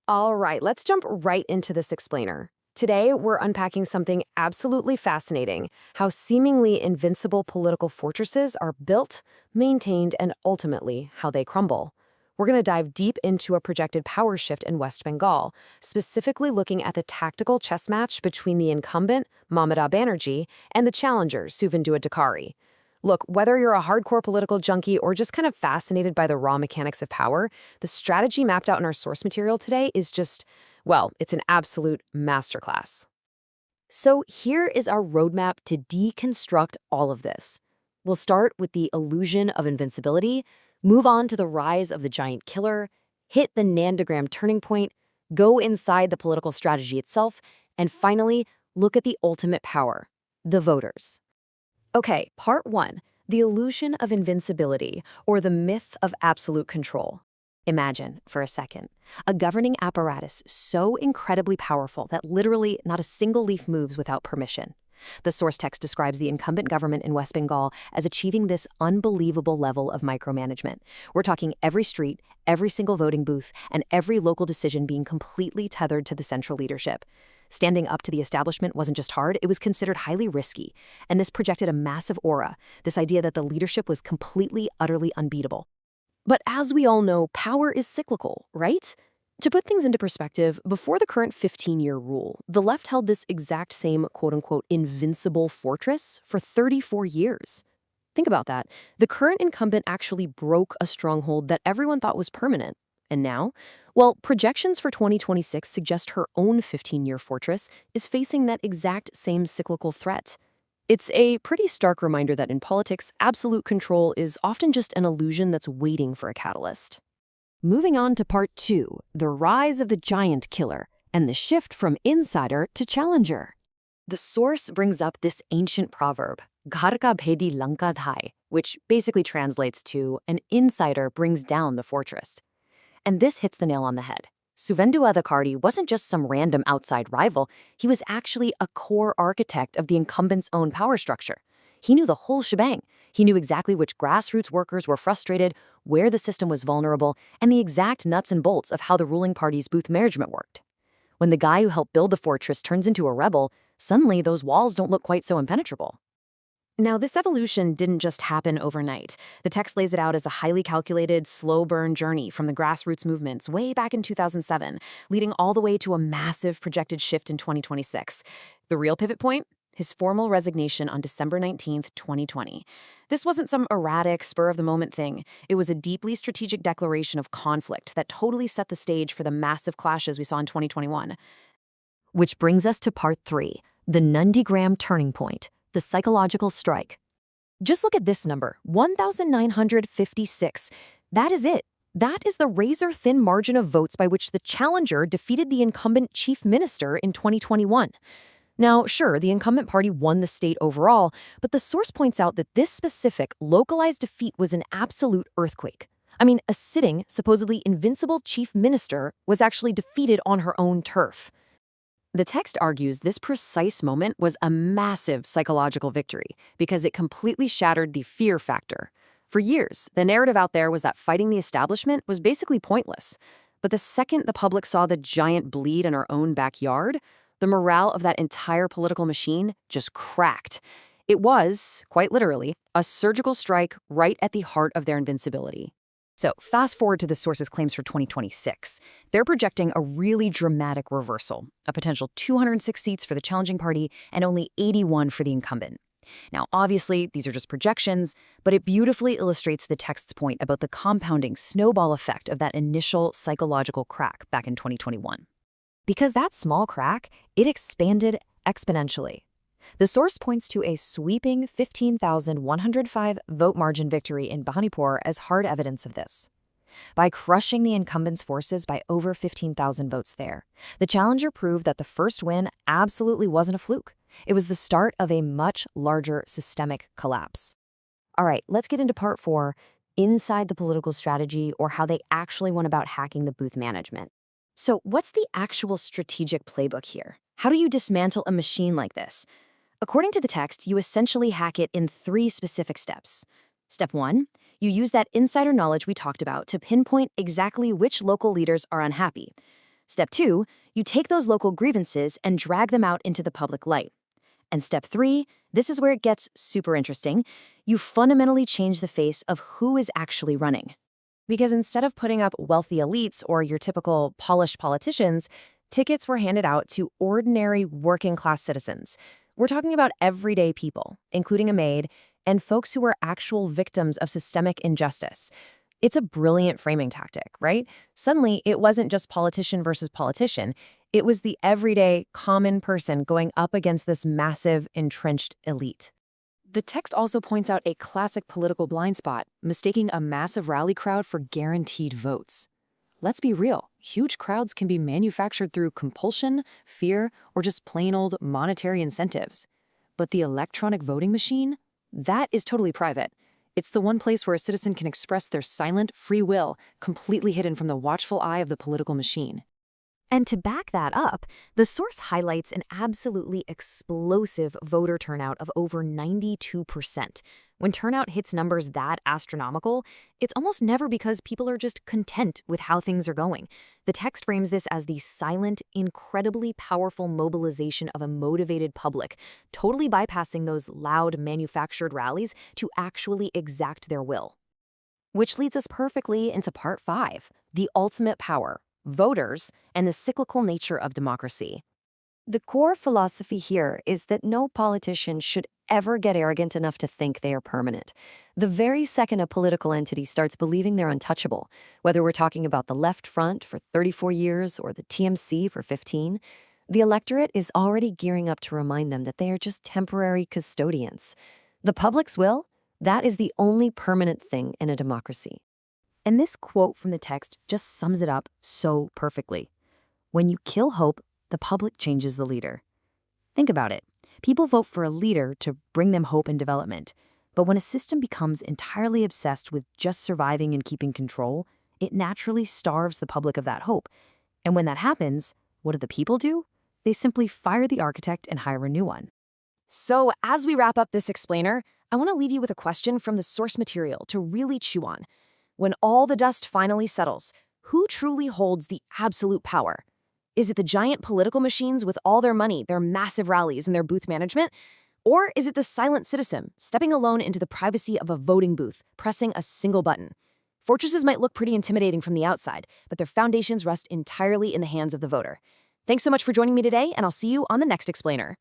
All right, let's jump right into this explainer. Today, we're unpacking something absolutely fascinating: how seemingly invincible political fortresses are built, maintained, and ultimately how they crumble. We're going to dive deep into a projected power shift in West Bengal, specifically looking at the tactical chess match between the incumbent, Mamata Banerjee, and the challenger, Suvendu Adhikari. Look, whether you're a hardcore political junkie or just kind of fascinated by the raw mechanics of power, the strategy mapped out in our source material today is just, well, it's an absolute masterclass. So here is our roadmap to deconstruct all of this. We'll start with the illusion of invincibility, move on to the rise of the giant killer, hit the nandogram turning point, go inside the political strategy itself, and finally, look at the ultimate power: the voters. Okay, part one, the illusion of invincibility, or the myth of absolute control. Imagine, for a second, a governing apparatus so incredibly powerful that literally not a single leaf moves without permission. The source text describes the incumbent government in West Bengal as achieving this unbelievable level of micromanagement. We're talking every street, every single voting booth, and every local decision being completely tethered to the central leadership. Standing up to the establishment wasn't just hard, it was considered highly risky, and this projected a massive aura, this idea that the leadership was completely, utterly unbeatable. But as we all know, power is cyclical, right? To put things into perspective, before the current 15-year rule, the left held this exact same quote-unquote invincible fortress for 34 years. Think about that. The current incumbent actually broke a stronghold that everyone thought was permanent. And now? Well, projections for 2026 suggest her own 15-year fortress is facing that exact same cyclical threat. It's a pretty stark reminder that in politics, absolute control is often just an illusion that's waiting for a catalyst. Moving on to part two, the rise of the giant killer and the shift from insider to challenger. The source brings up this ancient proverb, "Ghar ka bhedi lanka dhai," which basically translates to "an insider brings down the fortress." And this hits the nail on the head. Suvendu Adhikari wasn't just some random outside rival, he was actually a core architect of the incumbent's own power structure. He knew the whole shebang. He knew exactly which grassroots workers were frustrated, where the system was vulnerable, and the exact nuts and bolts of how the ruling party's booth management worked. When the guy who helped build the fortress turns into a rebel, suddenly those walls don't look quite so impenetrable. Now, this evolution didn't just happen overnight. The text lays it out as a highly calculated, slow-burn journey from the grassroots movements way back in 2007, leading all the way to a massive projected shift in 2026. The real pivot point? His formal resignation on December 19th, 2020. This wasn't some erratic, spur-of-the-moment thing. It was a deeply strategic declaration of conflict that totally set the stage for the massive clashes we saw in 2021. Which brings us to part three, the Nandigram turning point. The psychological strike. Just look at this number, 1,956. That is it. That is the razor-thin margin of votes by which the challenger defeated the incumbent chief minister in 2021. Now, sure, the incumbent party won the state overall, but the source points out that this specific, localized defeat was an absolute earthquake. I mean, a sitting, supposedly invincible chief minister was actually defeated on her own turf. The text argues this precise moment was a massive psychological victory because it completely shattered the fear factor. For years, the narrative out there was that fighting the establishment was basically pointless. But the second the public saw the giant bleed in our own backyard, the morale of that entire political machine just cracked. It was, quite literally, a surgical strike right at the heart of their invincibility. So fast forward to the source's claims for 2026. They're projecting a really dramatic reversal, a potential 206 seats for the challenging party and only 81 for the incumbent. Now, obviously, these are just projections, but it beautifully illustrates the text's point about the compounding snowball effect of that initial psychological crack back in 2021. Because that small crack, it expanded exponentially. The source points to a sweeping 15,105 vote margin victory in Banipur as hard evidence of this. By crushing the incumbent's forces by over 15,000 votes there, the challenger proved that the first win absolutely wasn't a fluke. It was the start of a much larger systemic collapse. All right, let's get into part four, inside the political strategy, or how they actually went about hacking the booth management. So what's the actual strategic playbook here? How do you dismantle a machine like this? According to the text, you essentially hack it in 3 specific steps. Step 1, you use that insider knowledge we talked about to pinpoint exactly which local leaders are unhappy. Step 2, you take those local grievances and drag them out into the public light. And step 3, this is where it gets super interesting. You fundamentally change the face of who is actually running. Because instead of putting up wealthy elites or your typical polished politicians, tickets were handed out to ordinary working-class citizens. We're talking about everyday people, including a maid, and folks who were actual victims of systemic injustice. It's a brilliant framing tactic, right? Suddenly, it wasn't just politician versus politician. It was the everyday, common person going up against this massive, entrenched elite. The text also points out a classic political blind spot, mistaking a massive rally crowd for guaranteed votes. Let's be real, huge crowds can be manufactured through compulsion, fear, or just plain old monetary incentives. But the electronic voting machine? That is totally private. It's the one place where a citizen can express their silent, free will, completely hidden from the watchful eye of the political machine. And to back that up, the source highlights an absolutely explosive voter turnout of over 92%. When turnout hits numbers that astronomical, it's almost never because people are just content with how things are going. The text frames this as the silent, incredibly powerful mobilization of a motivated public, totally bypassing those loud, manufactured rallies to actually exact their will. Which leads us perfectly into part 5, the ultimate power. Voters, and the cyclical nature of democracy. The core philosophy here is that no politician should ever get arrogant enough to think they are permanent. The very second a political entity starts believing they're untouchable, whether we're talking about the Left Front for 34 years or the TMC for 15, the electorate is already gearing up to remind them that they are just temporary custodians. The public's will, that is the only permanent thing in a democracy. And this quote from the text just sums it up so perfectly. When you kill hope, the public changes the leader. Think about it. People vote for a leader to bring them hope and development. But when a system becomes entirely obsessed with just surviving and keeping control, it naturally starves the public of that hope. And when that happens, what do the people do? They simply fire the architect and hire a new one. So as we wrap up this explainer, I want to leave you with a question from the source material to really chew on. When all the dust finally settles, who truly holds the absolute power? Is it the giant political machines with all their money, their massive rallies, and their booth management? Or is it the silent citizen, stepping alone into the privacy of a voting booth, pressing a single button? Fortresses might look pretty intimidating from the outside, but their foundations rest entirely in the hands of the voter. Thanks so much for joining me today, and I'll see you on the next explainer.